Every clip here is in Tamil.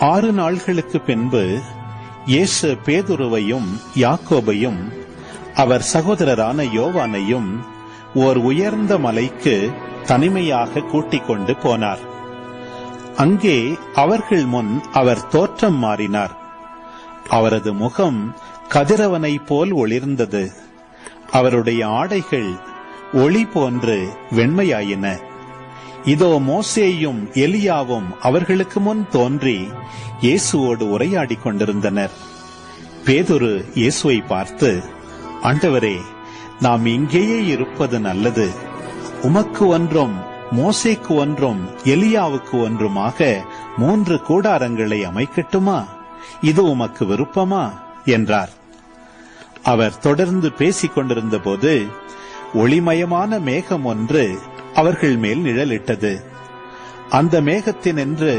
6 நாள்களுக்கு பின்பு இயேசு பேதுருவையும் யாக்கோபையும் அவர் சகோதரரான யோவானையும் ஓர் உயர்ந்த மலைக்கு தனிமையாக கூட்டிக் கொண்டு போனார். அங்கே அவர்கள் முன் அவர் தோற்றம் மாறினார். அவரது முகம் கதிரவனை போல் ஒளிர்ந்தது. அவருடைய ஆடைகள் ஒளி போன்று வெண்மையாயின. இதோ மோசேயும் எலியாவும் அவர்களுக்கு முன் தோன்றி இயேசுவோடு உரையாடிக் கொண்டிருந்தனர். பேதுரு இயேசுவை பார்த்து, ஆண்டவரே, நாம் இங்கேயே இருப்பது நல்லது. உமக்கு ஒன்றும் மோசேக்கு ஒன்றும் எலியாவுக்கு ஒன்றுமாக 3 கூடாரங்களை அமைக்கட்டுமா? இது உமக்கு விருப்பமா என்றார். அவர் தொடர்ந்து பேசிக் கொண்டிருந்த போது ஒளிமயமான மேகம் ஒன்று அவர்கள் மேல் நிழலிட்டது. அந்த மேகத்தினின்று,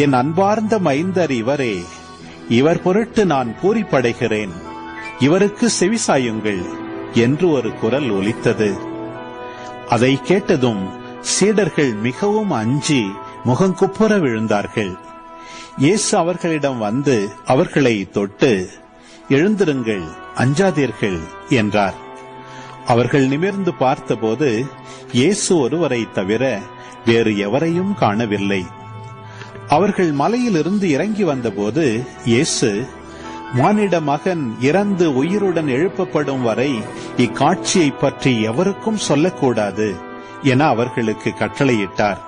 என் அன்பார்ந்த மைந்தர் இவரே, இவர் பொருட்டு நான் பூரிப்படைகிறேன், இவருக்கு செவிசாயுங்கள் என்று ஒரு குரல் ஒலித்தது. அதை கேட்டதும் சீடர்கள் மிகவும் அஞ்சி முகங்குப்புற விழுந்தார்கள். இயேசு அவர்களிடம் வந்து அவர்களை தொட்டு, எழுந்திருங்கள், அஞ்சாதீர்கள் என்றார். அவர்கள் நிமிர்ந்து பார்த்தபோது இயேசு ஒருவரை தவிர வேறு எவரையும் காணவில்லை. அவர்கள் மலையிலிருந்து இறங்கி வந்தபோது இயேசு, மானிட மகன் இறந்து உயிருடன் எழுப்பப்படும் வரை இக்காட்சியை பற்றி எவருக்கும் சொல்லக்கூடாது என அவர்களுக்கு கட்டளையிட்டார்.